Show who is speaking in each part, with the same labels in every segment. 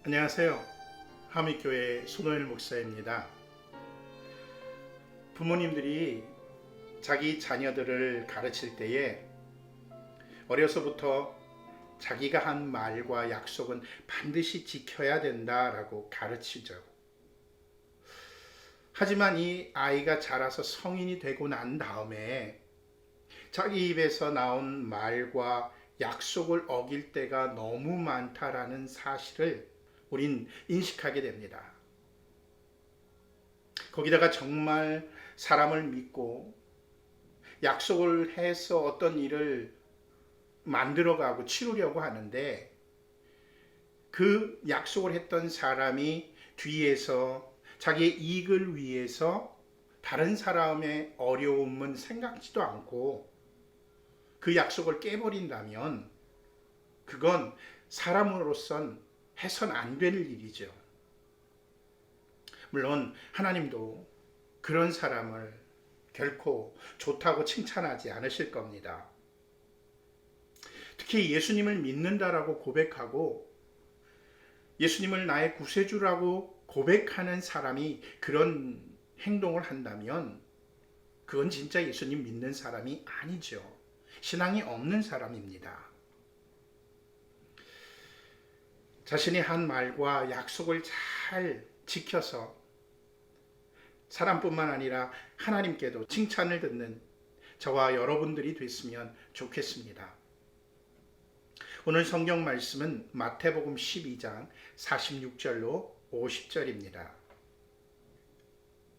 Speaker 1: 안녕하세요. 하미교회 손호일 목사입니다. 부모님들이 자기 자녀들을 가르칠 때에 어려서부터 자기가 한 말과 약속은 반드시 지켜야 된다라고 가르치죠. 하지만 이 아이가 자라서 성인이 되고 난 다음에 자기 입에서 나온 말과 약속을 어길 때가 너무 많다라는 사실을 우린 인식하게 됩니다. 거기다가 정말 사람을 믿고 약속을 해서 어떤 일을 만들어가고 치르려고 하는데 그 약속을 했던 사람이 뒤에서 자기의 이익을 위해서 다른 사람의 어려움은 생각지도 않고 그 약속을 깨버린다면 그건 사람으로선 해선 안 될 일이죠. 물론 하나님도 그런 사람을 결코 좋다고 칭찬하지 않으실 겁니다. 특히 예수님을 믿는다라고 고백하고 예수님을 나의 구세주라고 고백하는 사람이 그런 행동을 한다면 그건 진짜 예수님 믿는 사람이 아니죠. 신앙이 없는 사람입니다. 자신이 한 말과 약속을 잘 지켜서 사람뿐만 아니라 하나님께도 칭찬을 듣는 저와 여러분들이 됐으면 좋겠습니다. 오늘 성경 말씀은 마태복음 12장 46절로 50절입니다.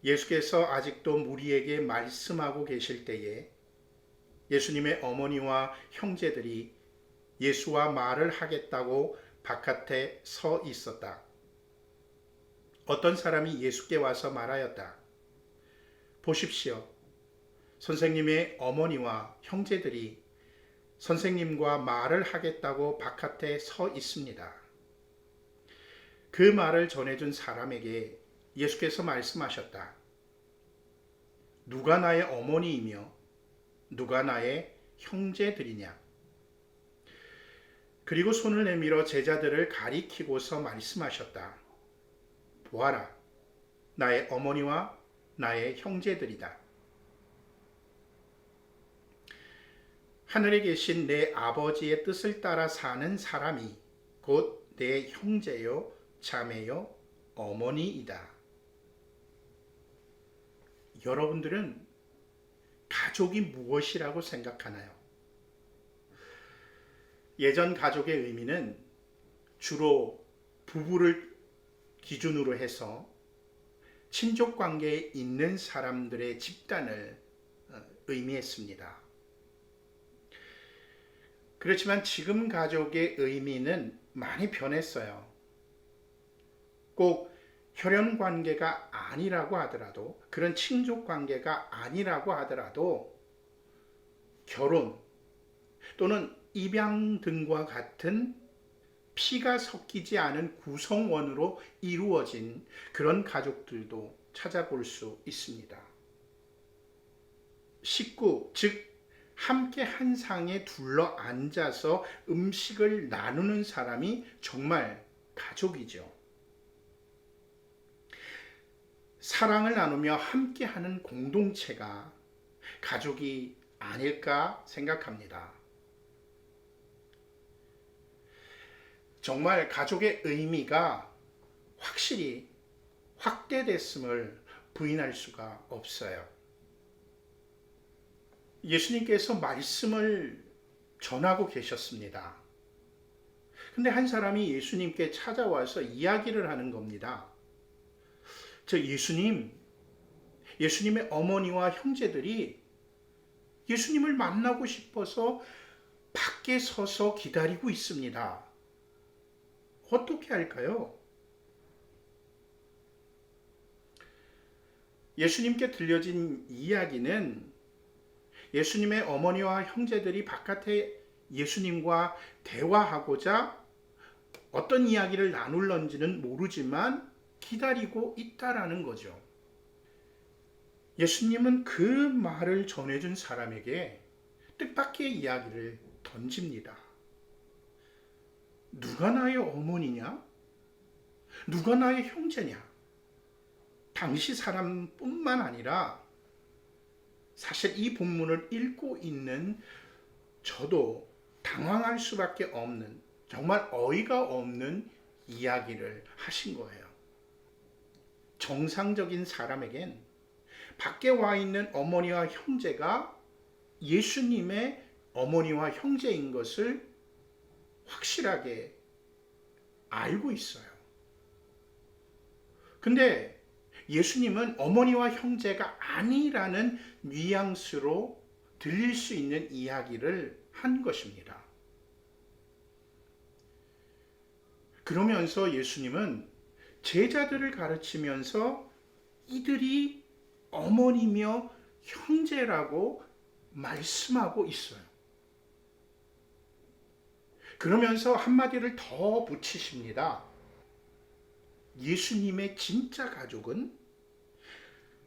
Speaker 1: 예수께서 아직도 무리에게 말씀하고 계실 때에 예수님의 어머니와 형제들이 예수와 말을 하겠다고 바깥에 서 있었다. 어떤 사람이 예수께 와서 말하였다. 보십시오. 선생님의 어머니와 형제들이 선생님과 말을 하겠다고 바깥에 서 있습니다. 그 말을 전해준 사람에게 예수께서 말씀하셨다. 누가 나의 어머니이며 누가 나의 형제들이냐? 그리고 손을 내밀어 제자들을 가리키고서 말씀하셨다. 보아라, 나의 어머니와 나의 형제들이다. 하늘에 계신 내 아버지의 뜻을 따라 사는 사람이 곧 내 형제요, 자매요, 어머니이다. 여러분들은 가족이 무엇이라고 생각하나요? 예전 가족의 의미는 주로 부부를 기준으로 해서 친족 관계에 있는 사람들의 집단을 의미했습니다. 그렇지만 지금 가족의 의미는 많이 변했어요. 꼭 혈연 관계가 아니라고 하더라도, 그런 친족 관계가 아니라고 하더라도 결혼 또는 입양 등과 같은 피가 섞이지 않은 구성원으로 이루어진 그런 가족들도 찾아볼 수 있습니다. 식구, 즉 함께 한 상에 둘러 앉아서 음식을 나누는 사람이 정말 가족이죠. 사랑을 나누며 함께하는 공동체가 가족이 아닐까 생각합니다. 정말 가족의 의미가 확실히 확대됐음을 부인할 수가 없어요. 예수님께서 말씀을 전하고 계셨습니다. 근데 한 사람이 예수님께 찾아와서 이야기를 하는 겁니다. 예수님의 어머니와 형제들이 예수님을 만나고 싶어서 밖에 서서 기다리고 있습니다. 어떻게 할까요? 예수님께 들려진 이야기는 예수님의 어머니와 형제들이 바깥에 예수님과 대화하고자 어떤 이야기를 나눌런지는 모르지만 기다리고 있다라는 거죠. 예수님은 그 말을 전해준 사람에게 뜻밖의 이야기를 던집니다. 누가 나의 어머니냐? 누가 나의 형제냐? 당시 사람뿐만 아니라 사실 이 본문을 읽고 있는 저도 당황할 수밖에 없는, 정말 어이가 없는 이야기를 하신 거예요. 정상적인 사람에겐 밖에 와 있는 어머니와 형제가 예수님의 어머니와 형제인 것을 확실하게 알고 있어요. 근데 예수님은 어머니와 형제가 아니라는 뉘앙스로 들릴 수 있는 이야기를 한 것입니다. 그러면서 예수님은 제자들을 가르치면서 이들이 어머니며 형제라고 말씀하고 있어요. 그러면서 한마디를 더 붙이십니다. 예수님의 진짜 가족은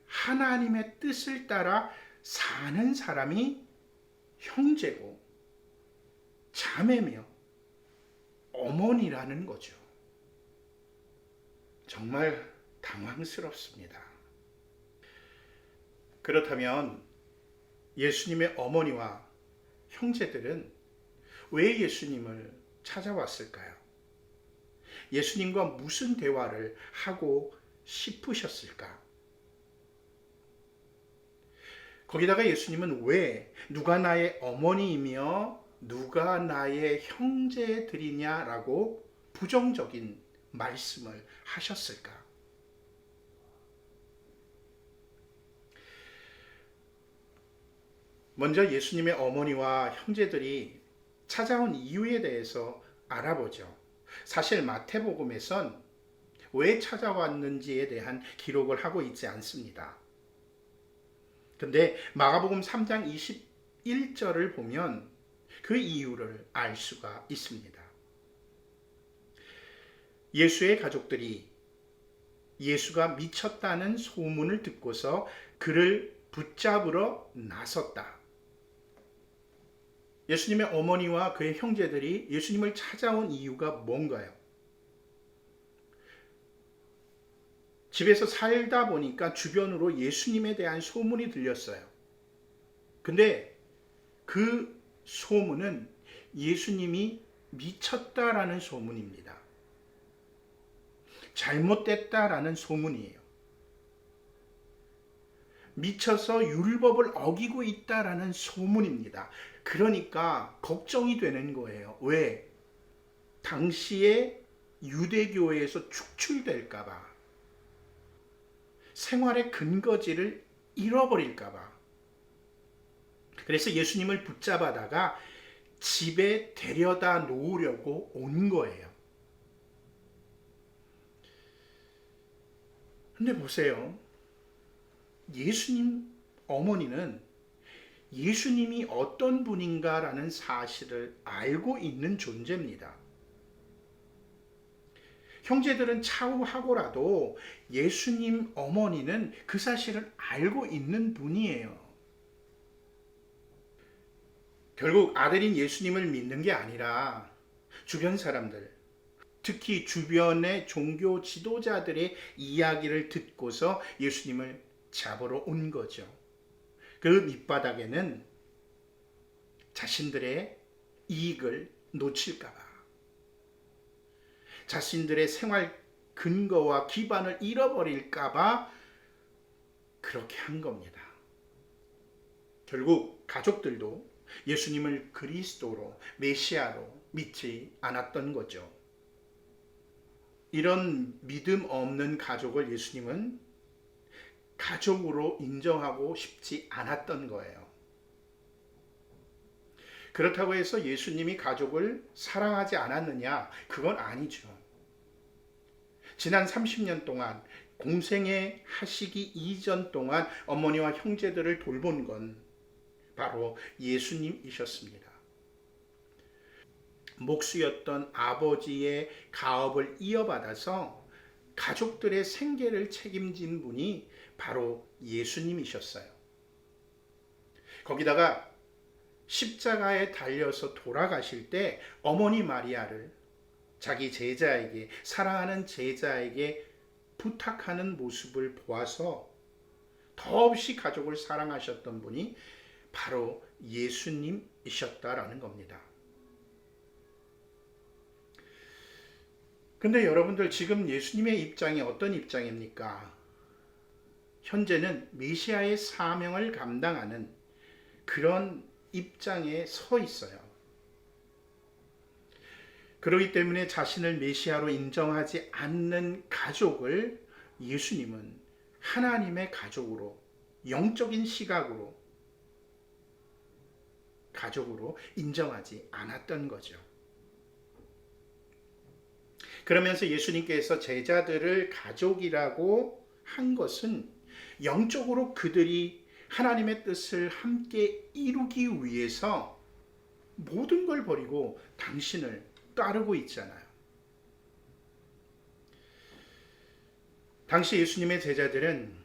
Speaker 1: 하나님의 뜻을 따라 사는 사람이 형제고 자매며 어머니라는 거죠. 정말 당황스럽습니다. 그렇다면 예수님의 어머니와 형제들은 왜 예수님을 찾아왔을까요? 예수님과 무슨 대화를 하고 싶으셨을까? 거기다가 예수님은 왜 누가 나의 어머니이며 누가 나의 형제들이냐라고 부정적인 말씀을 하셨을까? 먼저 예수님의 어머니와 형제들이 찾아온 이유에 대해서 알아보죠. 사실 마태복음에선 왜 찾아왔는지에 대한 기록을 하고 있지 않습니다. 근데 마가복음 3장 21절을 보면 그 이유를 알 수가 있습니다. 예수의 가족들이 예수가 미쳤다는 소문을 듣고서 그를 붙잡으러 나섰다. 예수님의 어머니와 그의 형제들이 예수님을 찾아온 이유가 뭔가요? 집에서 살다 보니까 주변으로 예수님에 대한 소문이 들렸어요. 근데 그 소문은 예수님이 미쳤다라는 소문입니다. 잘못됐다라는 소문이에요. 미쳐서 율법을 어기고 있다라는 소문입니다. 그러니까 걱정이 되는 거예요. 왜? 당시에 유대교회에서 축출될까봐, 생활의 근거지를 잃어버릴까봐. 그래서 예수님을 붙잡아다가 집에 데려다 놓으려고 온 거예요. 근데 보세요. 예수님 어머니는 예수님이 어떤 분인가라는 사실을 알고 있는 존재입니다. 형제들은 차후하고라도 예수님 어머니는 그 사실을 알고 있는 분이에요. 결국 아들인 예수님을 믿는 게 아니라 주변 사람들, 특히 주변의 종교 지도자들의 이야기를 듣고서 예수님을 잡으러 온 거죠. 그 밑바닥에는 자신들의 이익을 놓칠까봐, 자신들의 생활 근거와 기반을 잃어버릴까봐 그렇게 한 겁니다. 결국 가족들도 예수님을 그리스도로, 메시아로 믿지 않았던 거죠. 이런 믿음 없는 가족을 예수님은 가족으로 인정하고 싶지 않았던 거예요. 그렇다고 해서 예수님이 가족을 사랑하지 않았느냐? 그건 아니죠. 지난 30년 동안 공생애 하시기 이전 동안 어머니와 형제들을 돌본 건 바로 예수님이셨습니다. 목수였던 아버지의 가업을 이어받아서 가족들의 생계를 책임진 분이 바로 예수님이셨어요. 거기다가 십자가에 달려서 돌아가실 때 어머니 마리아를 자기 제자에게, 사랑하는 제자에게 부탁하는 모습을 보아서 더없이 가족을 사랑하셨던 분이 바로 예수님이셨다라는 겁니다. 근데 여러분들, 지금 예수님의 입장이 어떤 입장입니까? 현재는 메시아의 사명을 감당하는 그런 입장에 서 있어요. 그렇기 때문에 자신을 메시아로 인정하지 않는 가족을 예수님은 하나님의 가족으로, 영적인 시각으로 가족으로 인정하지 않았던 거죠. 그러면서 예수님께서 제자들을 가족이라고 한 것은 영적으로 그들이 하나님의 뜻을 함께 이루기 위해서 모든 걸 버리고 당신을 따르고 있잖아요. 당시 예수님의 제자들은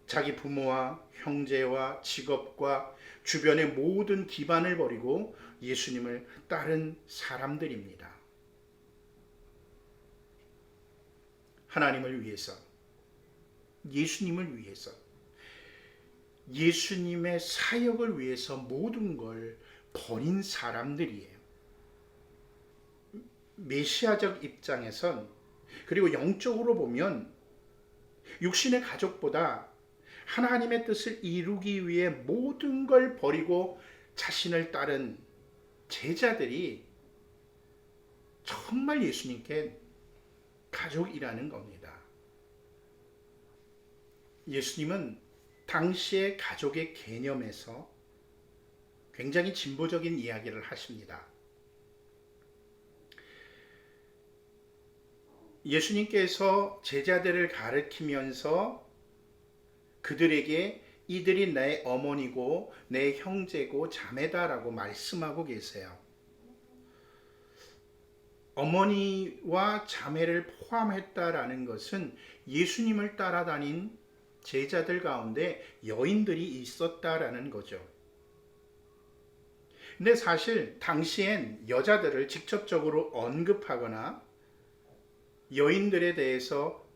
Speaker 1: 자기 부모와 형제와 직업과 주변의 모든 기반을 버리고 예수님을 따른 사람들입니다. 하나님을 위해서, 예수님을 위해서, 예수님의 사역을 위해서 모든 걸 버린 사람들이에요. 메시아적 입장에선, 그리고 영적으로 보면 육신의 가족보다 하나님의 뜻을 이루기 위해 모든 걸 버리고 자신을 따른 제자들이 정말 예수님께 가족이라는 겁니다. 예수님은 당시의 가족의 개념에서 굉장히 진보적인 이야기를 하십니다. 예수님께서 제자들을 가르치면서 그들에게 이들이 내 어머니고 내 형제고 자매다라고 말씀하고 계세요. 어머니와 자매를 포함했다라는 것은 예수님을 따라다닌 제자들 가운데 여인들이 있었다라는 거죠. 근데 사실 당시엔 여자들을 직접적으로 언급하거나 여인들에 대해서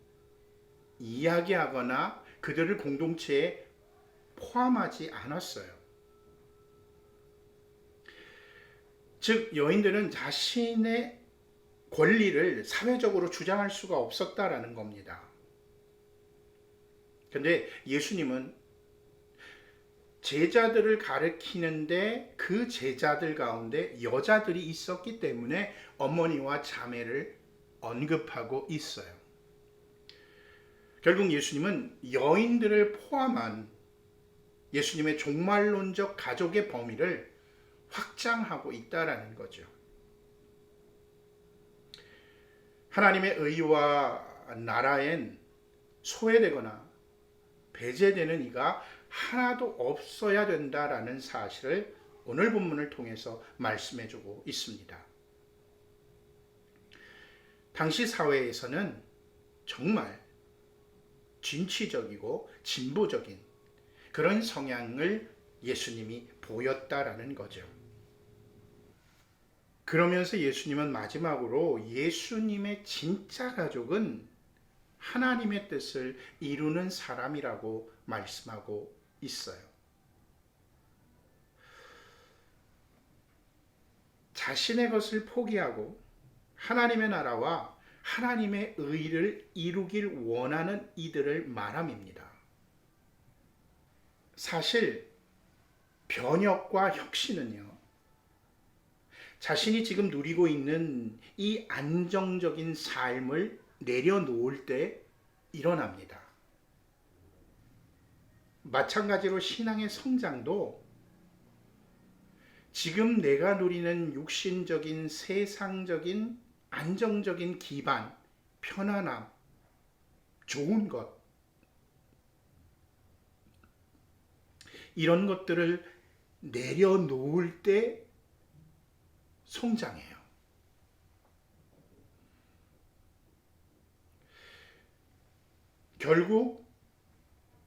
Speaker 1: 이야기하거나 그들을 공동체에 포함하지 않았어요. 즉, 여인들은 자신의 권리를 사회적으로 주장할 수가 없었다라는 겁니다. 근데 예수님은 제자들을 가르치는데 그 제자들 가운데 여자들이 있었기 때문에 어머니와 자매를 언급하고 있어요. 결국 예수님은 여인들을 포함한 예수님의 종말론적 가족의 범위를 확장하고 있다라는 거죠. 하나님의 의와 나라엔 소외되거나 배제되는 이가 하나도 없어야 된다라는 사실을 오늘 본문을 통해서 말씀해주고 있습니다. 당시 사회에서는 정말 진취적이고 진보적인 그런 성향을 예수님이 보였다라는 거죠. 그러면서 예수님은 마지막으로 예수님의 진짜 가족은 하나님의 뜻을 이루는 사람이라고 말씀하고 있어요. 자신의 것을 포기하고 하나님의 나라와 하나님의 의를 이루길 원하는 이들을 말함입니다. 사실 변혁과 혁신은요, 자신이 지금 누리고 있는 이 안정적인 삶을 내려놓을 때 일어납니다. 마찬가지로 신앙의 성장도 지금 내가 누리는 육신적인 세상적인 안정적인 기반, 편안함, 좋은 것, 이런 것들을 내려놓을 때 성장해요. 결국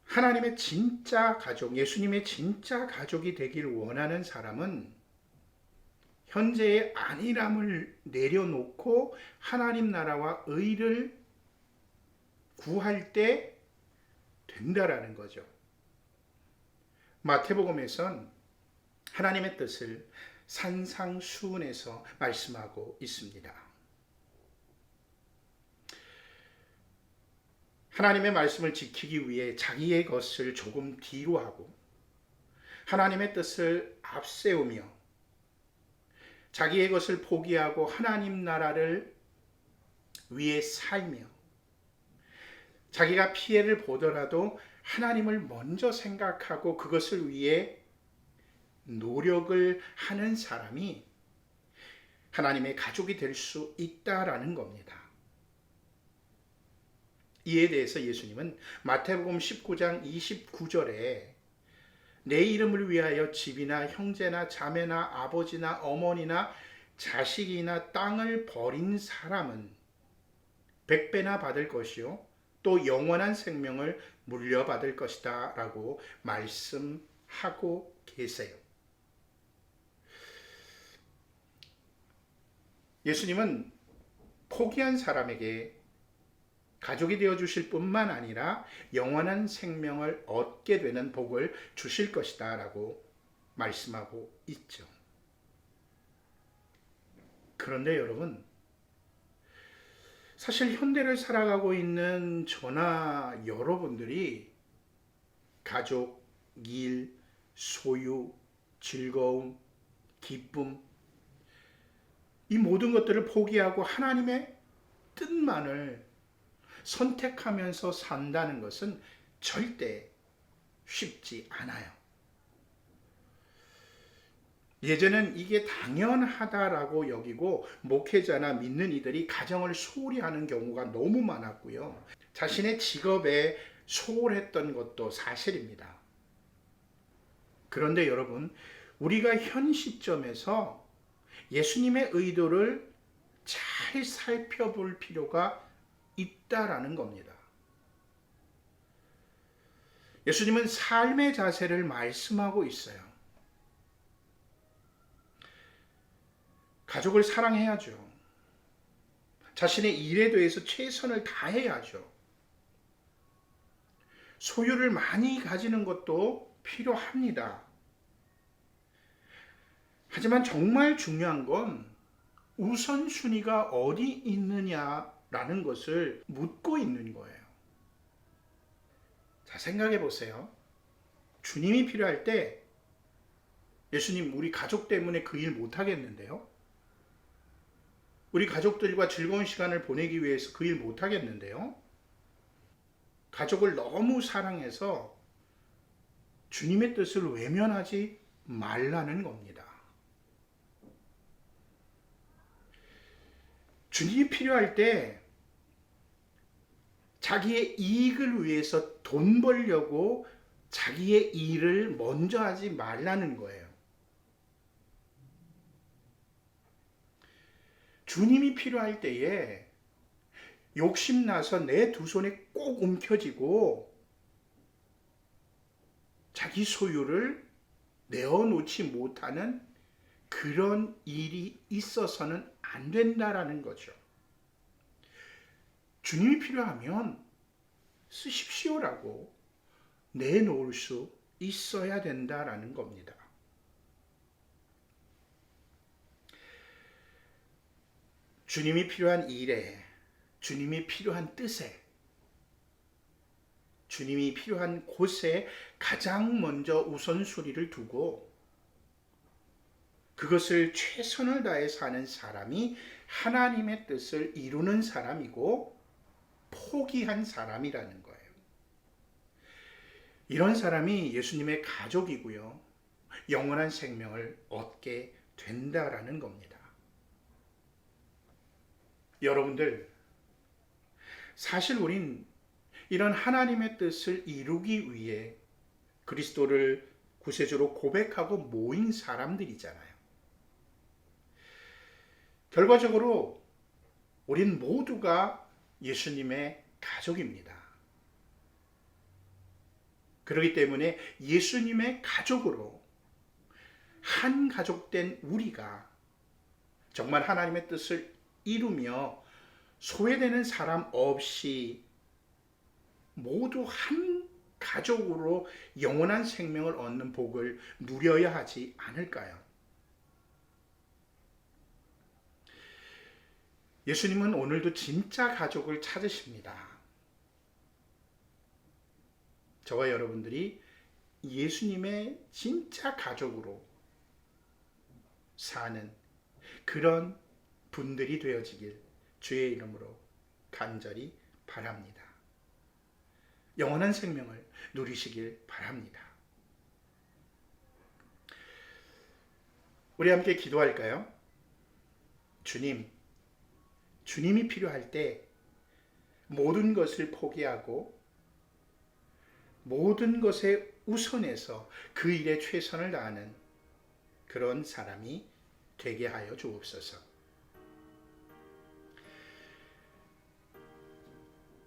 Speaker 1: 하나님의 진짜 가족, 예수님의 진짜 가족이 되길 원하는 사람은 현재의 안일함을 내려놓고 하나님 나라와 의를 구할 때 된다라는 거죠. 마태복음에선 하나님의 뜻을 산상수훈에서 말씀하고 있습니다. 하나님의 말씀을 지키기 위해 자기의 것을 조금 뒤로 하고 하나님의 뜻을 앞세우며 자기의 것을 포기하고 하나님 나라를 위해 살며 자기가 피해를 보더라도 하나님을 먼저 생각하고 그것을 위해 노력을 하는 사람이 하나님의 가족이 될 수 있다라는 겁니다. 이에 대해서 예수님은 마태복음 19장 29절에 내 이름을 위하여 집이나 형제나 자매나 아버지나 어머니나 자식이나 땅을 버린 사람은 100배나 받을 것이요 또 영원한 생명을 물려받을 것이다 라고 말씀하고 계세요. 예수님은 포기한 사람에게 가족이 되어 주실 뿐만 아니라 영원한 생명을 얻게 되는 복을 주실 것이다 라고 말씀하고 있죠. 그런데 여러분, 사실 현대를 살아가고 있는 저나 여러분들이 가족, 일, 소유, 즐거움, 기쁨 이 모든 것들을 포기하고 하나님의 뜻만을 선택하면서 산다는 것은 절대 쉽지 않아요. 예전엔 이게 당연하다라고 여기고 목회자나 믿는 이들이 가정을 소홀히 하는 경우가 너무 많았고요. 자신의 직업에 소홀했던 것도 사실입니다. 그런데 여러분, 우리가 현 시점에서 예수님의 의도를 잘 살펴볼 필요가 있다라는 겁니다. 예수님은 삶의 자세를 말씀하고 있어요. 가족을 사랑해야죠. 자신의 일에 대해서 최선을 다해야죠. 소유를 많이 가지는 것도 필요합니다. 하지만 정말 중요한 건 우선순위가 어디 있느냐라는 것을 묻고 있는 거예요. 자, 생각해 보세요. 주님이 필요할 때 예수님 우리 가족 때문에 그 일 못하겠는데요? 우리 가족들과 즐거운 시간을 보내기 위해서 그 일 못하겠는데요? 가족을 너무 사랑해서 주님의 뜻을 외면하지 말라는 겁니다. 주님이 필요할 때 자기의 이익을 위해서 돈 벌려고 자기의 일을 먼저 하지 말라는 거예요. 주님이 필요할 때에 욕심나서 내 두 손에 꼭 움켜쥐고 자기 소유를 내어놓지 못하는 그런 일이 있어서는 안 된다라는 거죠. 주님이 필요하면 쓰십시오라고 내놓을 수 있어야 된다라는 겁니다. 주님이 필요한 일에, 주님이 필요한 뜻에, 주님이 필요한 곳에 가장 먼저 우선순위를 두고 그것을 최선을 다해 사는 사람이 하나님의 뜻을 이루는 사람이고 포기한 사람이라는 거예요. 이런 사람이 예수님의 가족이고요. 영원한 생명을 얻게 된다라는 겁니다. 여러분들, 사실 우린 이런 하나님의 뜻을 이루기 위해 그리스도를 구세주로 고백하고 모인 사람들이잖아요. 결과적으로 우린 모두가 예수님의 가족입니다. 그렇기 때문에 예수님의 가족으로 한 가족된 우리가 정말 하나님의 뜻을 이루며 소외되는 사람 없이 모두 한 가족으로 영원한 생명을 얻는 복을 누려야 하지 않을까요? 예수님은 오늘도 진짜 가족을 찾으십니다. 저와 여러분들이 예수님의 진짜 가족으로 사는 그런 분들이 되어지길 주의 이름으로 간절히 바랍니다. 영원한 생명을 누리시길 바랍니다. 우리 함께 기도할까요? 주님이 필요할 때 모든 것을 포기하고 모든 것에 우선해서 그 일에 최선을 다하는 그런 사람이 되게 하여 주옵소서.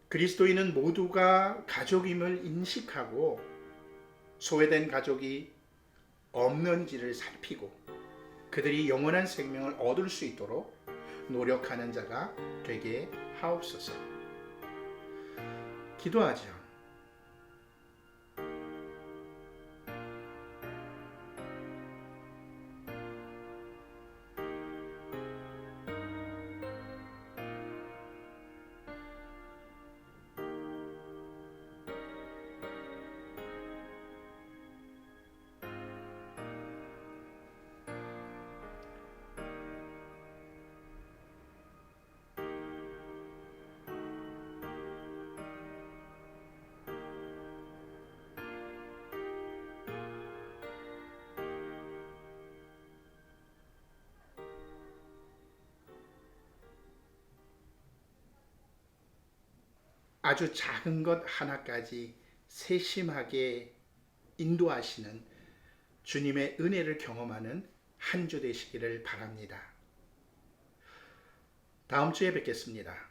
Speaker 1: 그리스도인은 모두가 가족임을 인식하고 소외된 가족이 없는지를 살피고 그들이 영원한 생명을 얻을 수 있도록 노력하는 자가 되게 하옵소서. 기도하죠. 아주 작은 것 하나까지 세심하게 인도하시는 주님의 은혜를 경험하는 한 주 되시기를 바랍니다. 다음 주에 뵙겠습니다.